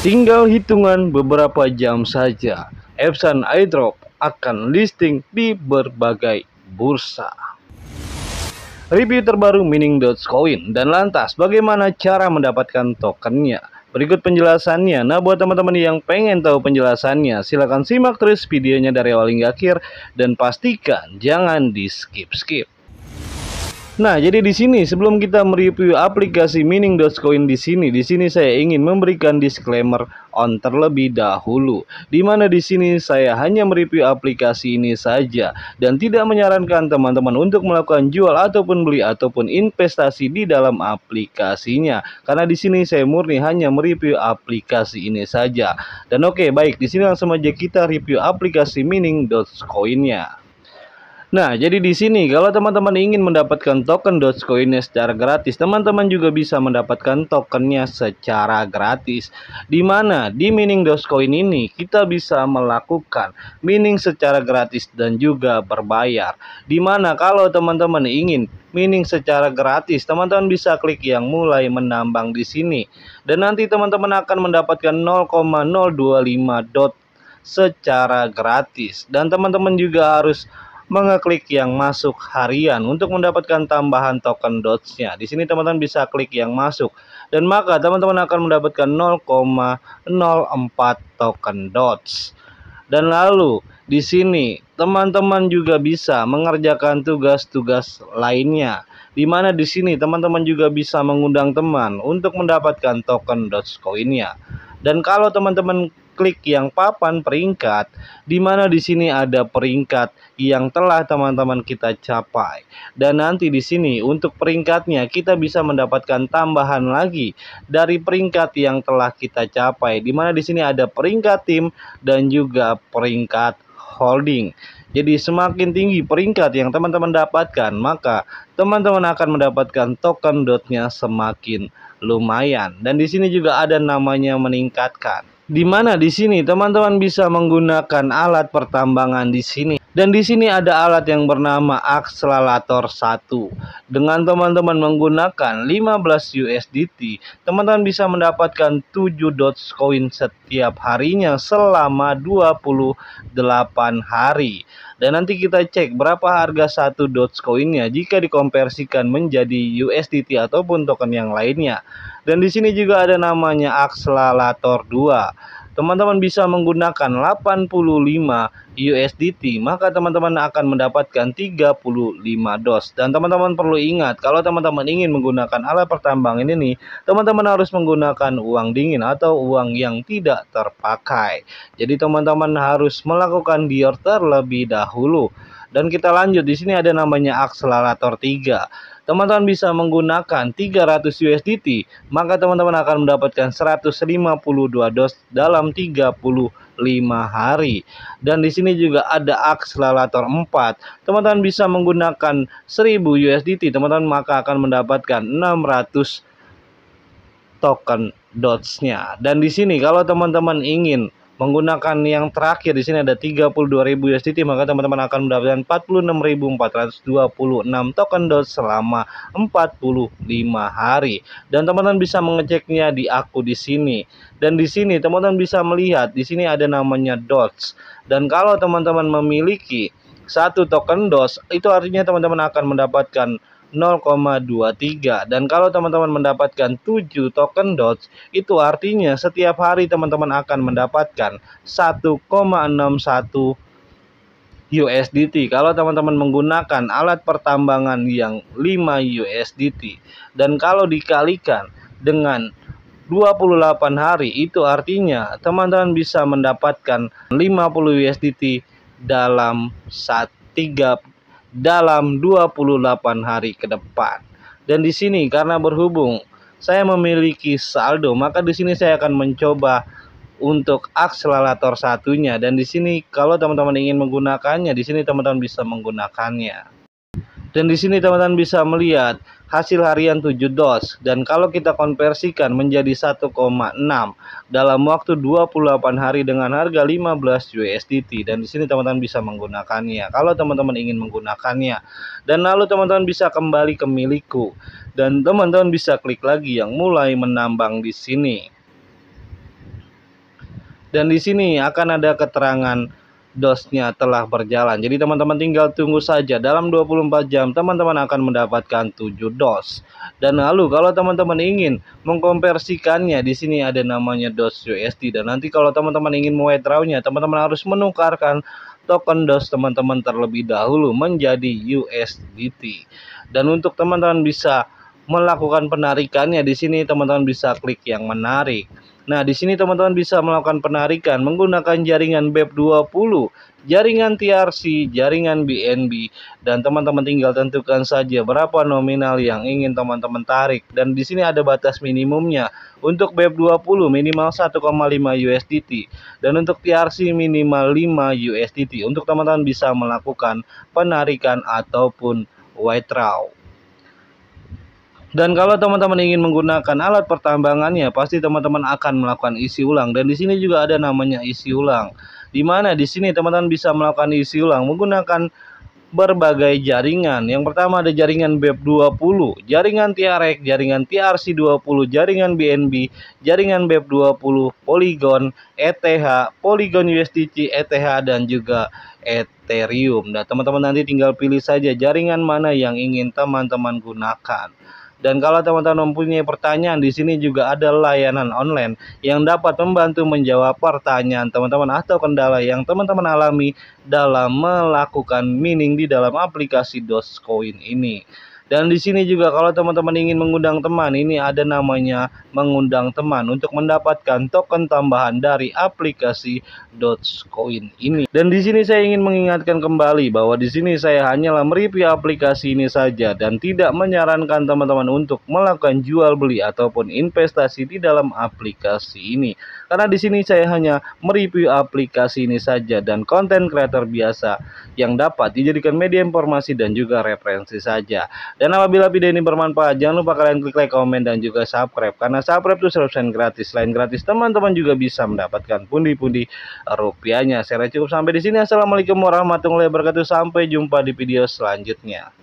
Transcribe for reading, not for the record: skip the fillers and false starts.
Tinggal hitungan beberapa jam saja, Epson iDrop akan listing di berbagai bursa. Review terbaru Mining.coin dan lantas bagaimana cara mendapatkan tokennya. Berikut penjelasannya. Nah, buat teman-teman yang pengen tahu penjelasannya, silahkan simak terus videonya dari awal hingga akhir dan pastikan jangan di skip-skip. Nah, jadi di sini sebelum kita mereview aplikasi Mining.coin di sini saya ingin memberikan disclaimer on terlebih dahulu. Di mana di sini saya hanya mereview aplikasi ini saja dan tidak menyarankan teman-teman untuk melakukan jual ataupun beli ataupun investasi di dalam aplikasinya. Karena di sini saya murni hanya mereview aplikasi ini saja. Dan oke, baik, di sini langsung aja kita review aplikasi Mining.coin-nya. Nah, jadi di sini kalau teman-teman ingin mendapatkan token Dogecoin-nya secara gratis, teman-teman juga bisa mendapatkan tokennya secara gratis. Di mana di mining Dogecoin ini kita bisa melakukan mining secara gratis dan juga berbayar. Di mana kalau teman-teman ingin mining secara gratis, teman-teman bisa klik yang mulai menambang di sini. Dan nanti teman-teman akan mendapatkan 0,025 dot secara gratis. Dan teman-teman juga harus mengeklik yang masuk harian untuk mendapatkan tambahan token dots-nya. Di sini teman-teman bisa klik yang masuk dan maka teman-teman akan mendapatkan 0,04 token dots. Dan lalu di sini teman-teman juga bisa mengerjakan tugas-tugas lainnya. Di mana di sini teman-teman juga bisa mengundang teman untuk mendapatkan token Dogecoin-nya. Dan kalau teman-teman klik yang papan peringkat, di mana di sini ada peringkat yang telah teman-teman kita capai. Dan nanti di sini untuk peringkatnya kita bisa mendapatkan tambahan lagi dari peringkat yang telah kita capai. Di mana di sini ada peringkat tim dan juga peringkat holding. Jadi semakin tinggi peringkat yang teman-teman dapatkan, maka teman-teman akan mendapatkan token dotnya semakin lumayan. Dan di sini juga ada namanya meningkatkan. Di mana di sini teman-teman bisa menggunakan alat pertambangan di sini. Dan di sini ada alat yang bernama akselerator 1. Dengan teman-teman menggunakan 15 USDT, teman-teman bisa mendapatkan 7 Dogecoin setiap harinya selama 28 hari. Dan nanti kita cek berapa harga satu Dogecoin-nya jika dikonversikan menjadi USDT ataupun token yang lainnya. Dan di sini juga ada namanya akselerator 2. Teman-teman bisa menggunakan 85 USDT, maka teman-teman akan mendapatkan 35 DOS. Dan teman-teman perlu ingat, kalau teman-teman ingin menggunakan alat pertambangan ini, teman-teman harus menggunakan uang dingin atau uang yang tidak terpakai. Jadi teman-teman harus melakukan dior terlebih dahulu. Dan kita lanjut, di sini ada namanya akselerator 3. Teman-teman bisa menggunakan 300 USDT, maka teman-teman akan mendapatkan 152 DOS dalam 35 hari. Dan di sini juga ada akselerator 4. Teman-teman bisa menggunakan 1000 USDT, teman-teman maka akan mendapatkan 600 token dots-nya. Dan di sini kalau teman-teman ingin menggunakan yang terakhir, di sini ada 32.000 USDT, maka teman-teman akan mendapatkan 46.426 token dots selama 45 hari. Dan teman-teman bisa mengeceknya di aku di sini. Dan di sini teman-teman bisa melihat di sini ada namanya dots. Dan kalau teman-teman memiliki satu token dots, itu artinya teman-teman akan mendapatkan 0,23. Dan kalau teman-teman mendapatkan 7 token dots, itu artinya setiap hari teman-teman akan mendapatkan 1,61 USDT kalau teman-teman menggunakan alat pertambangan yang 5 USDT. Dan kalau dikalikan dengan 28 hari, itu artinya teman-teman bisa mendapatkan 50 USDT dalam 28 hari ke depan. Dan di sini karena berhubung saya memiliki saldo, maka di sini saya akan mencoba untuk akselerator satunya. Dan di sini kalau teman-teman ingin menggunakannya, di sini teman-teman bisa menggunakannya. Dan di sini teman-teman bisa melihat hasil harian 7 DOS. Dan kalau kita konversikan menjadi 1,6 dalam waktu 28 hari dengan harga 15 USDT. Dan di sini teman-teman bisa menggunakannya kalau teman-teman ingin menggunakannya. Dan lalu teman-teman bisa kembali ke milikku. Dan teman-teman bisa klik lagi yang mulai menambang di sini. Dan di sini akan ada keterangan dosnya telah berjalan. Jadi teman-teman tinggal tunggu saja, dalam 24 jam teman-teman akan mendapatkan 7 dos. Dan lalu kalau teman-teman ingin mengkonversikannya, di sini ada namanya dos USD. Dan nanti kalau teman-teman ingin withdraw-nya, teman-teman harus menukarkan token dos teman-teman terlebih dahulu menjadi USDT. Dan untuk teman-teman bisa melakukan penarikannya, di sini teman-teman bisa klik yang menarik. Nah, di sini teman-teman bisa melakukan penarikan menggunakan jaringan BEP20, jaringan TRC, jaringan BNB, dan teman-teman tinggal tentukan saja berapa nominal yang ingin teman-teman tarik. Dan di sini ada batas minimumnya. Untuk BEP20 minimal 1,5 USDT dan untuk TRC minimal 5 USDT untuk teman-teman bisa melakukan penarikan ataupun withdraw. Dan kalau teman-teman ingin menggunakan alat pertambangannya, pasti teman-teman akan melakukan isi ulang. Dan di sini juga ada namanya isi ulang, di mana di sini teman-teman bisa melakukan isi ulang menggunakan berbagai jaringan. Yang pertama ada jaringan BEP20, jaringan TRX, jaringan TRC20, jaringan BNB, jaringan BEP20, Polygon, ETH, Polygon USDT, ETH, dan juga Ethereum. Nah, teman-teman nanti tinggal pilih saja jaringan mana yang ingin teman-teman gunakan. Dan kalau teman-teman mempunyai pertanyaan, di sini juga ada layanan online yang dapat membantu menjawab pertanyaan teman-teman atau kendala yang teman-teman alami dalam melakukan mining di dalam aplikasi Dogecoin ini. Dan di sini juga kalau teman-teman ingin mengundang teman, ini ada namanya mengundang teman untuk mendapatkan token tambahan dari aplikasi Dogecoin ini. Dan di sini saya ingin mengingatkan kembali bahwa di sini saya hanyalah mereview aplikasi ini saja dan tidak menyarankan teman-teman untuk melakukan jual beli ataupun investasi di dalam aplikasi ini. Karena di sini saya hanya mereview aplikasi ini saja dan konten kreator biasa yang dapat dijadikan media informasi dan juga referensi saja. Dan apabila video ini bermanfaat, jangan lupa kalian klik like, komen, dan juga subscribe. Karena subscribe itu 100% gratis. Selain gratis, teman-teman juga bisa mendapatkan pundi-pundi rupiahnya. Saya cukup sampai di sini. Assalamualaikum warahmatullahi wabarakatuh. Sampai jumpa di video selanjutnya.